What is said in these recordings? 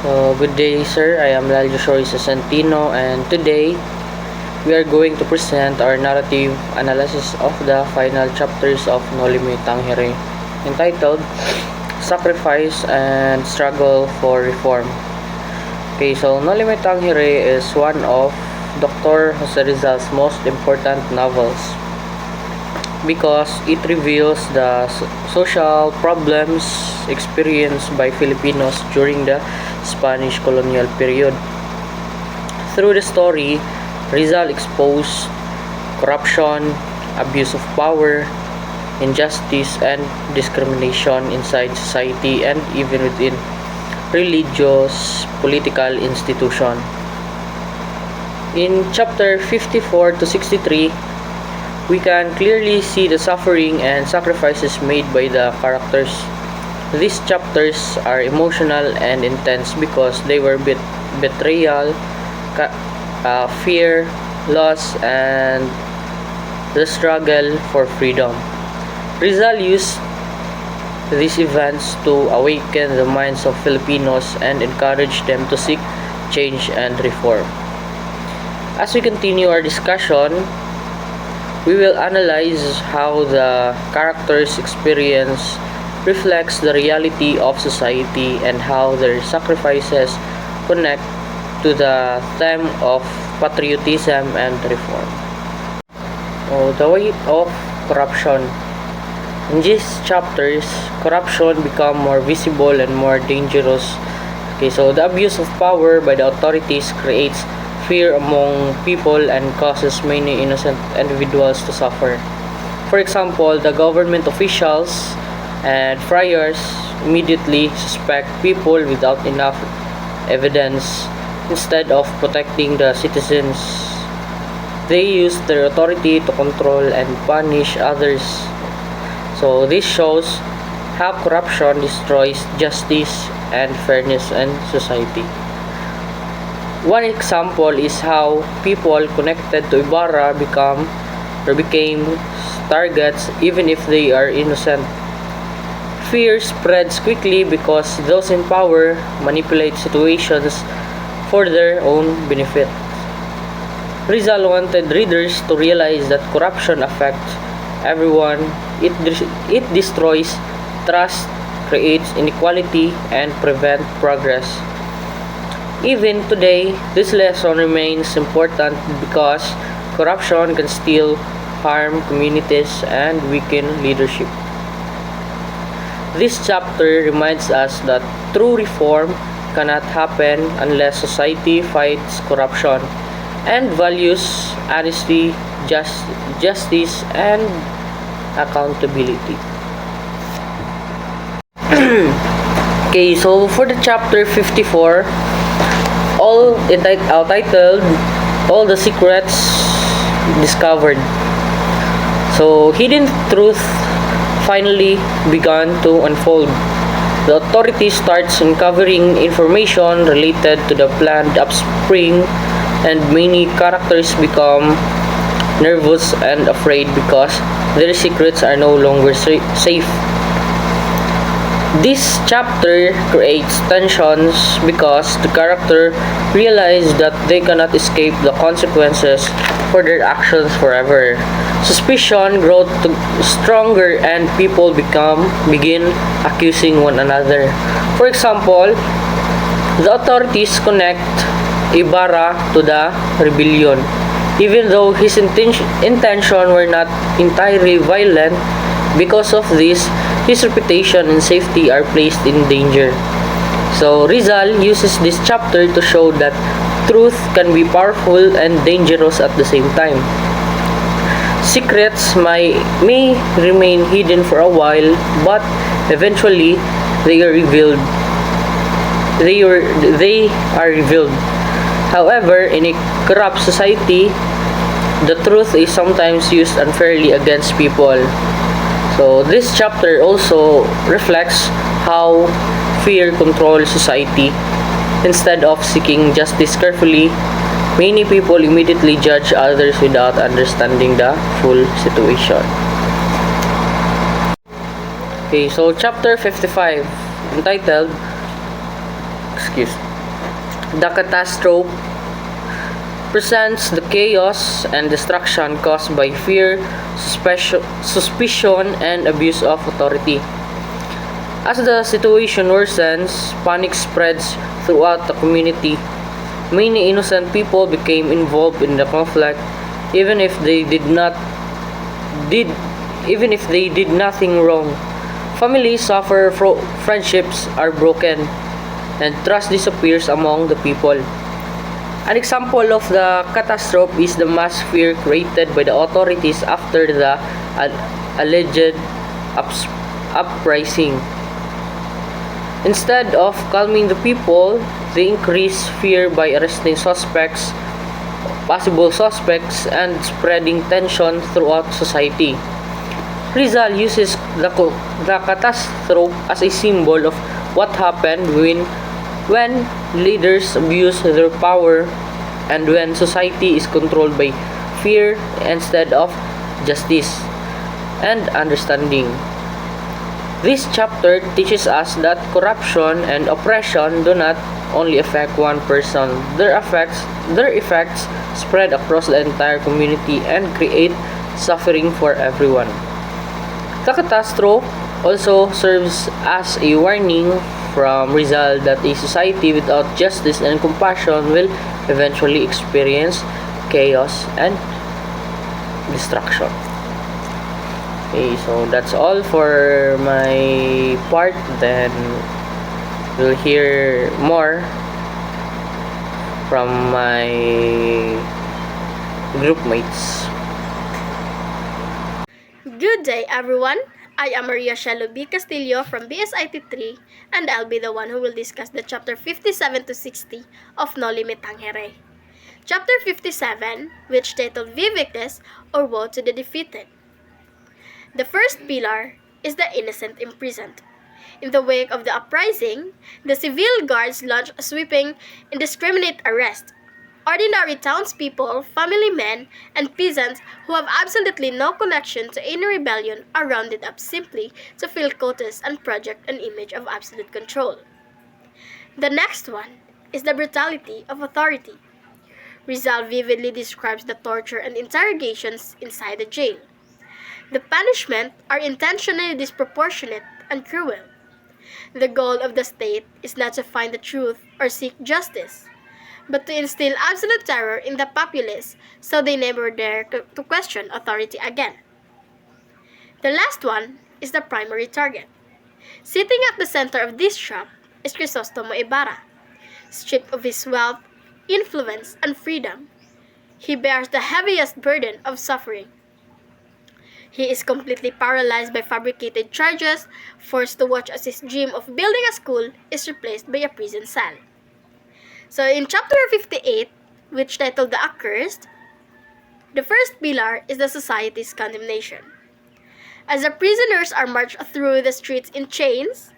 Good day, sir. I am Laljo Joshua Santino, and today we are going to present our narrative analysis of the final chapters of Nolime Tangere, entitled Sacrifice and Struggle for Reform. Okay, so Nolime Tangere is one of Dr. Jose Rizal's most important novels because it reveals the social problems experienced by Filipinos during the Spanish colonial period. Through the story, Rizal exposed corruption, abuse of power, injustice, and discrimination inside society and even within religious political institution. In chapter 54 to 63, we can clearly see the suffering and sacrifices made by the characters. These chapters are emotional and intense because they were betrayal, fear, loss, and the struggle for freedom. Rizal used these events to awaken the minds of Filipinos and encourage them to seek change and reform. As we continue our discussion, we will analyze how the characters' experience reflects the reality of society and how their sacrifices connect to the theme of patriotism and reform. The weight of corruption. In these chapters, corruption becomes more visible and more dangerous. Okay, so the abuse of power by the authorities creates fear among people and causes many innocent individuals to suffer. For example, the government officials and friars immediately suspect people without enough evidence. Instead of protecting the citizens, they use their authority to control and punish others. So this shows how corruption destroys justice and fairness in society. One example is how people connected to Ibarra became targets even if they are innocent. Fear spreads quickly because those in power manipulate situations for their own benefit. Rizal wanted readers to realize that corruption affects everyone. It destroys trust, creates inequality, and prevents progress. Even today, this lesson remains important because corruption can still harm communities and weaken leadership. This chapter reminds us that true reform cannot happen unless society fights corruption and values honesty, justice, and accountability. Okay, so for the chapter 54, all titled All the Secrets Discovered. So hidden truth finally began to unfold. The authorities starts uncovering information related to the planned upspring, and many characters become nervous and afraid because their secrets are no longer safe. This chapter creates tensions because the character realize that they cannot escape the consequences for their actions forever. Suspicion grows stronger and people begin accusing one another. For example, the authorities connect Ibarra to the rebellion, even though his intention were not entirely violent. Because of this, his reputation and safety are placed in danger. So Rizal uses this chapter to show that truth can be powerful and dangerous at the same time. Secrets may remain hidden for a while, but eventually they are revealed. They are revealed. However, in a corrupt society, the truth is sometimes used unfairly against people. So this chapter also reflects how fear controls society. Instead of seeking justice carefully, many people immediately judge others without understanding the full situation. Okay, so chapter 55, entitled The catastrophe presents the chaos and destruction caused by fear, suspicion, and abuse of authority. As the situation worsens, panic spreads throughout the community. Many innocent people became involved in the conflict, even if they did even if they did nothing wrong. Families suffer, friendships are broken, and trust disappears among the people. An example of the catastrophe is the mass fear created by the authorities after the alleged uprising. Instead of calming the people, they increase fear by arresting possible suspects, and spreading tension throughout society. Rizal uses the catastrophe as a symbol of what happened when leaders abuse their power and when society is controlled by fear instead of justice and understanding. This chapter teaches us that corruption and oppression do not only affect one person. Their effects spread across the entire community and create suffering for everyone. The catastrophe also serves as a warning from Rizal that a society without justice and compassion will eventually experience chaos and destruction. Okay, so that's all for my part. Then we'll hear more from my group mates. Good day, everyone. I am Maria Shelo B. Castillo from BSIT 3, and I'll be the one who will discuss the chapter 57 to 60 of No Me Tangere. Chapter 57, which titled Vivictus, or Woe to the Defeated. The first pillar is the innocent imprisoned. In the wake of the uprising, the civil guards launched a sweeping, indiscriminate arrest. Ordinary townspeople, family men, and peasants who have absolutely no connection to any rebellion are rounded up simply to fill quotas and project an image of absolute control. The next one is the brutality of authority. Rizal vividly describes the torture and interrogations inside the jail. The punishments are intentionally disproportionate and cruel. The goal of the state is not to find the truth or seek justice, but to instill absolute terror in the populace so they never dare to question authority again. The last one is the primary target. Sitting at the center of this trap is Crisostomo Ibarra. Stripped of his wealth, influence, and freedom, he bears the heaviest burden of suffering. He is completely paralyzed by fabricated charges, forced to watch as his dream of building a school is replaced by a prison cell. So in chapter 58, which titled The Accursed, the first pillar is the society's condemnation. As the prisoners are marched through the streets in chains,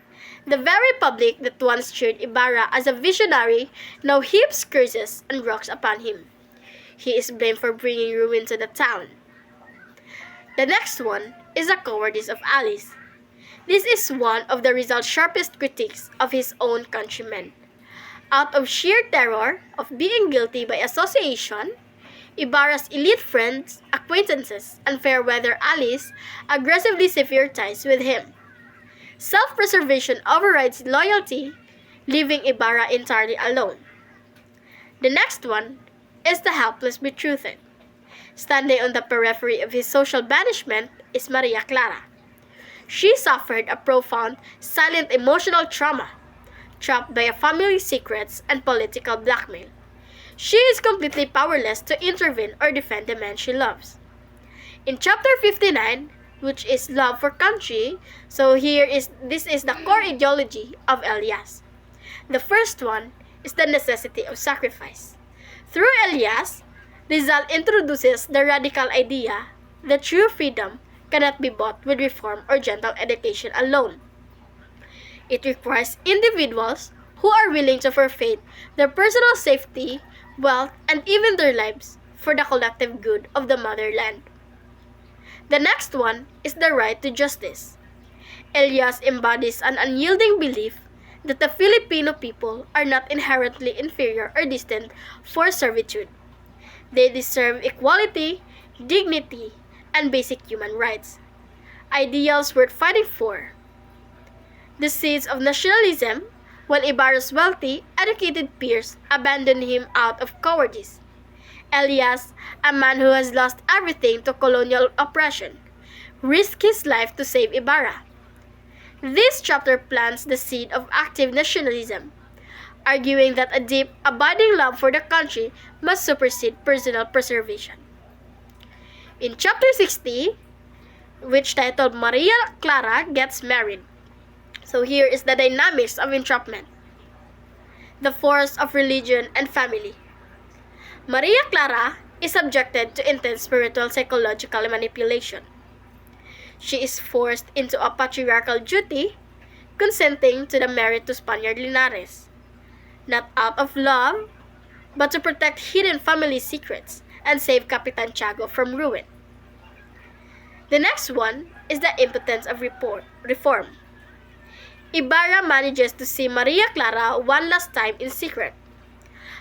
the very public that once cheered Ibarra as a visionary now heaps curses and rocks upon him. He is blamed for bringing ruin to the town. The next one is the cowardice of Alice. This is one of the Rizal's sharpest critiques of his own countrymen. Out of sheer terror of being guilty by association, Ibarra's elite friends, acquaintances, and fair-weather allies aggressively sever ties with him. Self-preservation overrides loyalty, leaving Ibarra entirely alone. The next one is the helpless betrothed. Standing on the periphery of his social banishment is Maria Clara. She suffered a profound, silent emotional trauma, trapped by family's secrets and political blackmail. She is completely powerless to intervene or defend the man she loves. In chapter 59, which is love for country, this is the core ideology of Elias. The first one is the necessity of sacrifice. Through Elias, Rizal introduces the radical idea that true freedom cannot be bought with reform or gentle education alone. It requires individuals who are willing to forfeit their personal safety, wealth, and even their lives for the collective good of the motherland. The next one is the right to justice. Elias embodies an unyielding belief that the Filipino people are not inherently inferior or distant for servitude. They deserve equality, dignity, and basic human rights, ideals worth fighting for. The seeds of nationalism, while Ibarra's wealthy, educated peers abandoned him out of cowardice. Elias, a man who has lost everything to colonial oppression, risked his life to save Ibarra. This chapter plants the seed of active nationalism, arguing that a deep, abiding love for the country must supersede personal preservation. In chapter 60, which titled Maria Clara Gets Married, so here is the dynamics of entrapment, the force of religion and family. Maria Clara is subjected to intense spiritual psychological manipulation. She is forced into a patriarchal duty, consenting to the marriage to Spaniard Linares, not out of love, but to protect hidden family secrets and save Capitan Tiago from ruin. The next one is the impotence of reform. Ibarra manages to see Maria Clara one last time in secret.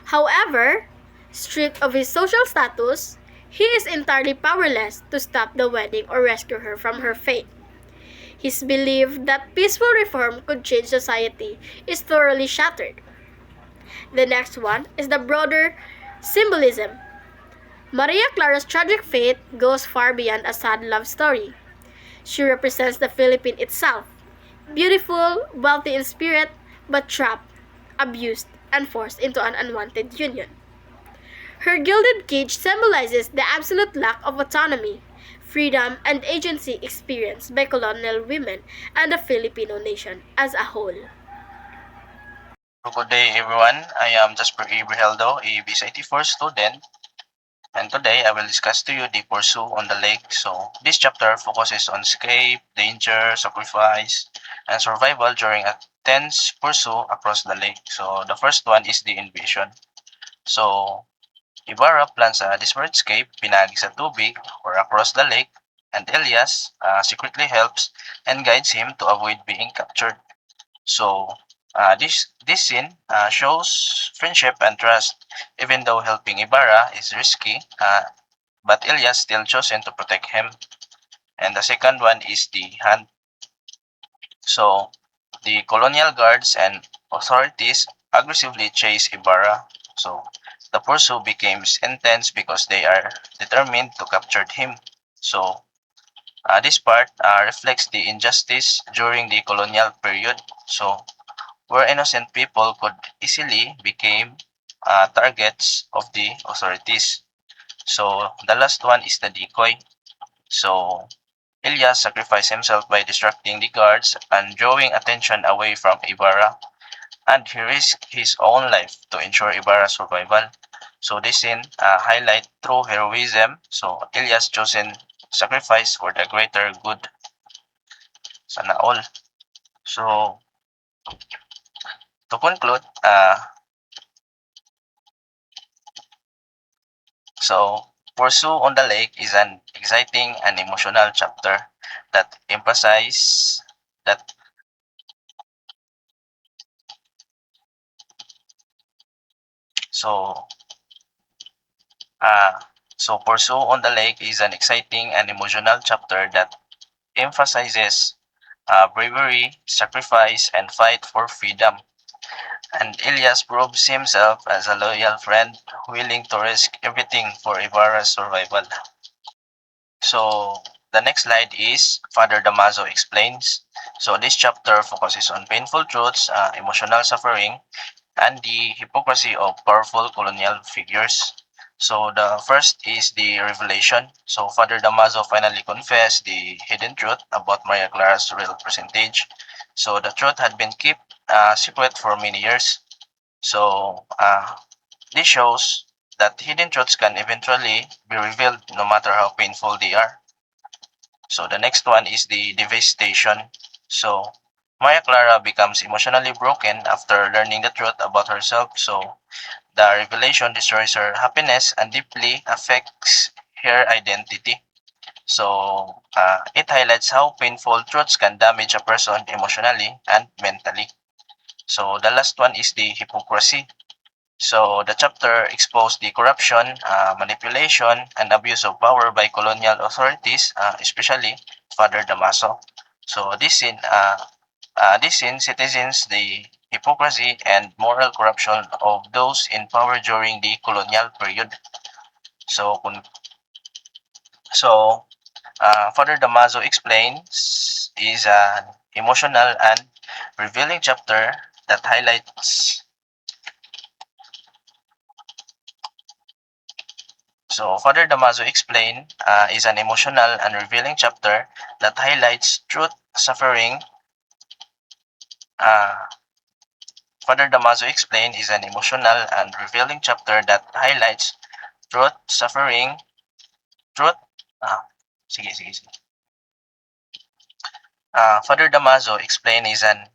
However, stripped of his social status, he is entirely powerless to stop the wedding or rescue her from her fate. His belief that peaceful reform could change society is thoroughly shattered. The next one is the broader symbolism. Maria Clara's tragic fate goes far beyond a sad love story. She represents the Philippine itself, beautiful, wealthy in spirit, but trapped, abused, and forced into an unwanted union. Her gilded cage symbolizes the absolute lack of autonomy, freedom, and agency experienced by colonial women and the Filipino nation as a whole. Good day everyone, I am Jasper Ibriheldo, a BS84 student, and today I will discuss to you the pursuit on the lake. So this chapter focuses on escape, danger, sacrifice, and survival during a tense pursuit across the lake. So the first one is the invasion. So Ibarra plans a desperate escape pinagi sa tubig or across the lake, and Elias secretly helps and guides him to avoid being captured. So this scene shows friendship and trust, even though helping Ibarra is risky, but Elias still chosen to protect him. And the second one is the hunt. So the colonial guards and authorities aggressively chase Ibarra. So the pursuit becomes intense because they are determined to capture him. So this part reflects the injustice during the colonial period. So where innocent people could easily become targets of the authorities. So the last one is the decoy. So Elias sacrificed himself by distracting the guards and drawing attention away from Ibarra, and he risked his own life to ensure Ibarra's survival. So this scene highlight true heroism. So Elias chosen sacrifice for the greater good. Sana all. So to conclude, so Pursue on the Lake is an exciting and emotional chapter that emphasizes that so Pursue on the Lake is an exciting and emotional chapter that emphasizes bravery, sacrifice, and fight for freedom. And Elias proves himself as a loyal friend, willing to risk everything for Ibarra's survival. So the next slide is Father Damaso explains. So this chapter focuses on painful truths, emotional suffering, and the hypocrisy of powerful colonial figures. So the first is the revelation. So Father Damaso finally confessed the hidden truth about Maria Clara's real percentage. So the truth had been kept secret for many years. So this shows that hidden truths can eventually be revealed no matter how painful they are. So the next one is the devastation. So Maria Clara becomes emotionally broken after learning the truth about herself. So the revelation destroys her happiness and deeply affects her identity. So it highlights how painful truths can damage a person emotionally and mentally. So the last one is the hypocrisy. So the chapter exposed the corruption, manipulation, and abuse of power by colonial authorities, especially Father Damaso. So this scene citizens the hypocrisy and moral corruption of those in power during the colonial period. So, Father Damaso explains is an emotional and revealing chapter that highlights. So, Father Damaso explain is an emotional and revealing chapter that highlights truth, suffering. Uh, Father Damaso explain is an emotional and revealing chapter that highlights truth, suffering, truth. Ah, sige. Father Damaso explain is an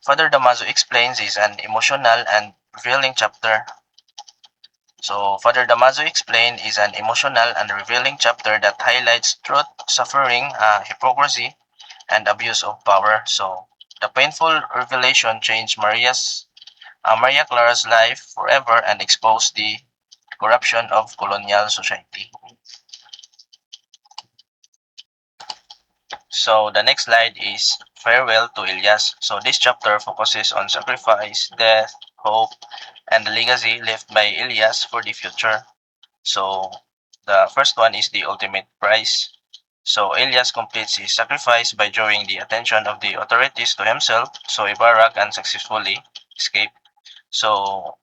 Father Damaso explains is an emotional and revealing chapter. So, Father Damaso explain is an emotional and revealing chapter that highlights truth, suffering, hypocrisy, and abuse of power. So, the painful revelation changed Maria Clara's life forever and exposed the corruption of colonial society. So, the next slide is Farewell to Elias. So, this chapter focuses on sacrifice, death, hope, and the legacy left by Elias for the future. So, the first one is the ultimate prize. So, Elias completes his sacrifice by drawing the attention of the authorities to himself, so Ibarra can successfully escape. So,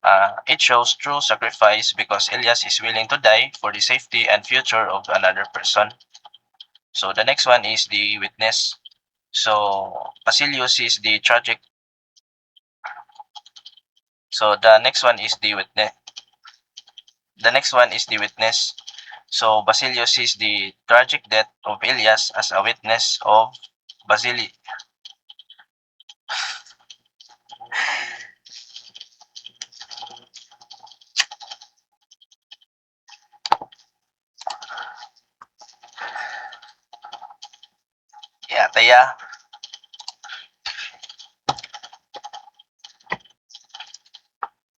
it shows true sacrifice because Elias is willing to die for the safety and future of another person. So, the next one is the witness. So, Basilius is the tragic. So, the next one is the witness. The next one is the witness. So, Basilius sees the tragic death of Elias as a witness of Basili. Yeah, Taya.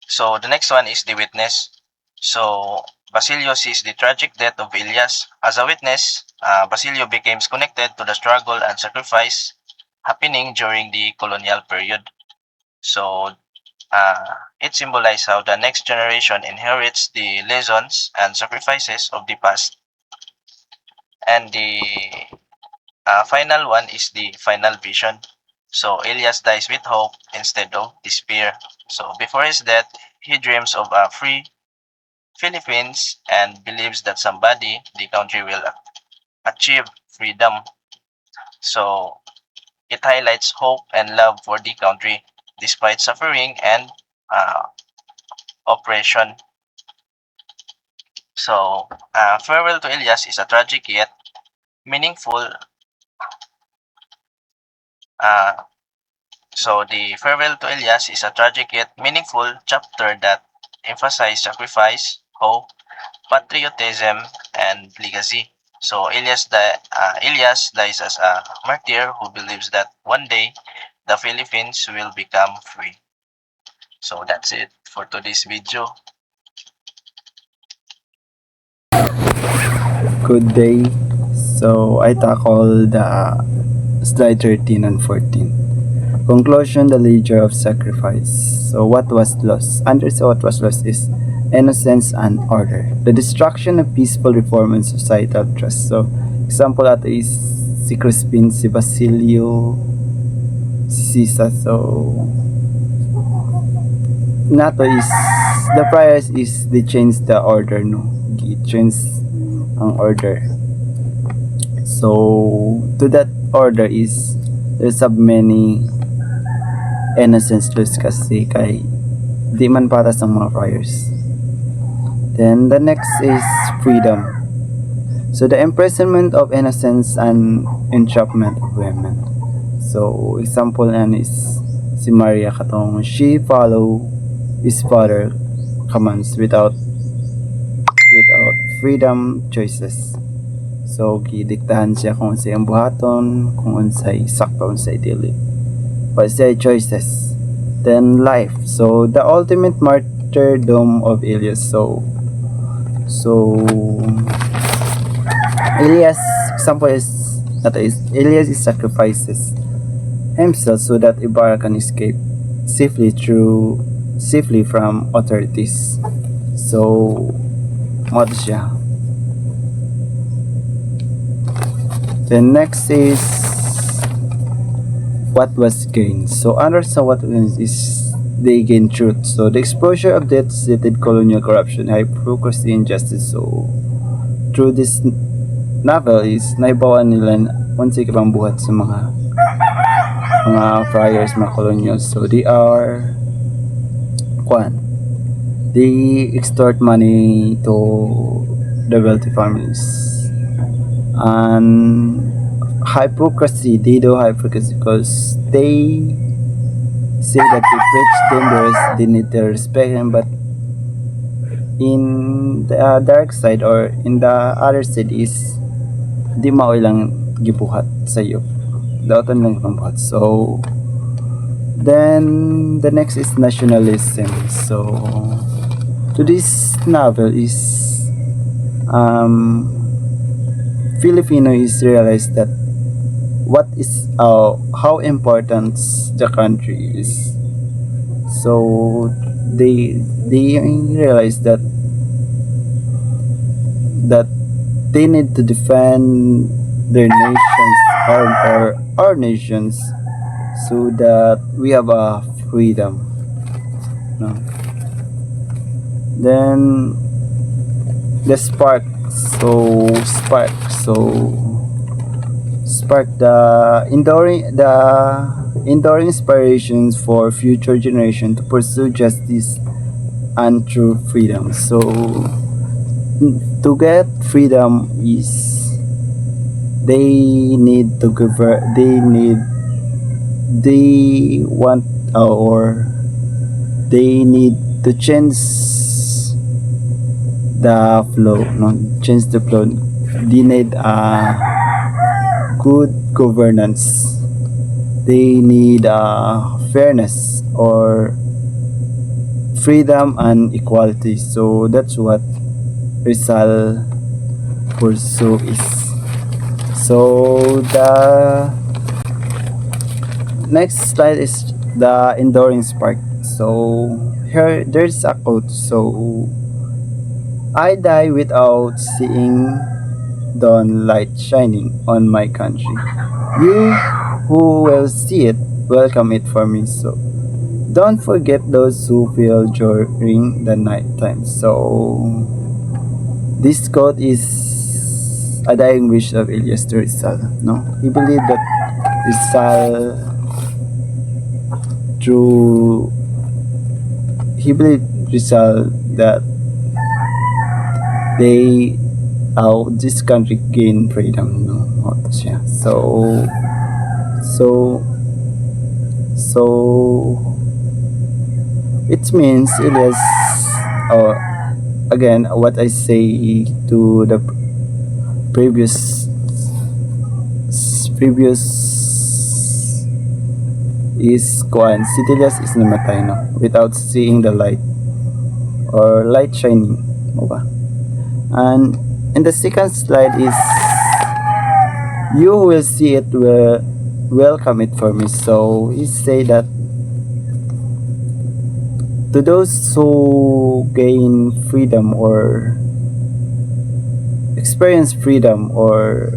So, the next one is the witness. So, Basilio sees the tragic death of Elias. As a witness, Basilio becomes connected to the struggle and sacrifice happening during the colonial period. So, it symbolizes how the next generation inherits the lessons and sacrifices of the past. And the final one is the final vision. So, Elias dies with hope instead of despair. So, before his death, he dreams of a free Philippines and believes that someday the country will achieve freedom. So, it highlights hope and love for the country despite suffering and oppression. So, Farewell to Elias is a tragic yet meaningful. Uh, so, the Farewell to Elias is a tragic yet meaningful chapter that emphasizes sacrifice, hope, patriotism, and legacy. So Elias dies as a martyr who believes that one day the Philippines will become free. So that's it for today's video. Good day. So I tackle the slide 13 and 14. Conclusion, the ledger of sacrifice. So what was lost? What was lost is innocence and order. The destruction of peaceful reform and societal trust. So example ato is si Crispin, si Basilio, si Sisa. So nato is the priors is they change the order, no? Change ang order. So to that order is there's so many innocence loss kasi kay di man patas ang mga priors. Then the next is freedom. So the imprisonment of innocence and entrapment of women. So example yan is si Maria katong she follow his father commands without freedom choices. So gidiktahan siya kung unsay ang buhaton, kung unsay sakto, unsay dili. But say choices. Then life. So the ultimate martyrdom of Elias. So Elias example is Elias is sacrifices himself so that Ibarra can escape safely from authorities. So mo siya. The next is what was gained. So understand what is they gain truth. So the exposure of debt-seated colonial corruption, hypocrisy, injustice. So through this novel is naibawan nila unsay kabang buhat sa mga friars, mga colonials. So they are they extort money to the wealthy families. And hypocrisy, they do hypocrisy because they say that they preach dangerous, they need to respect him, but in the dark side or in the other side is di maoy lang gibuhat sa iyo, dautan lang pambuhat. So then the next is nationalism. So to this novel is Filipino is realized that what is how important the country is. So they realize that they need to defend their nations or our nations so that we have a freedom. No? Then the spark. So spark the enduring inspirations for future generation to pursue justice and true freedom. So to get freedom is they need to they need to change the flow, change the flow. They need good governance. They need fairness or freedom and equality. So that's what Rizal pursue is. So the next slide is the enduring spark. So here there's a quote. So I die without seeing dawn light shining on my country. You who will see it, welcome it for me. So don't forget those who feel during the night time. So this quote is a dying wish of Elias to Rizal. No, he believed that Rizal that this country gain freedom, siya. So it means Elias, again what I say to the previous is si Elias is namatay without seeing the light or light shining, ba? And in the second slide is you will see it, will welcome it for me. So he say that to those who gain freedom or experience freedom or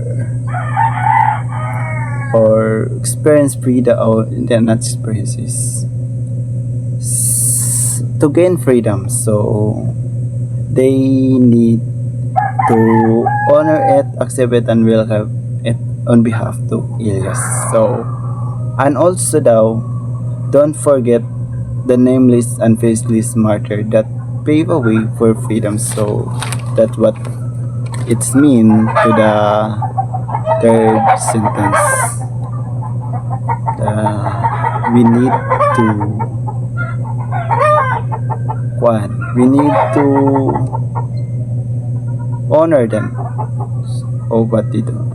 experience freedom, or not experiences, to gain freedom, so they need to honor it, accept it, and welcome it on behalf to Elias. So, and also don't forget the nameless and faceless martyr that paved a way for freedom. So that's what it's mean to the third sentence. We need to honor them obat dito.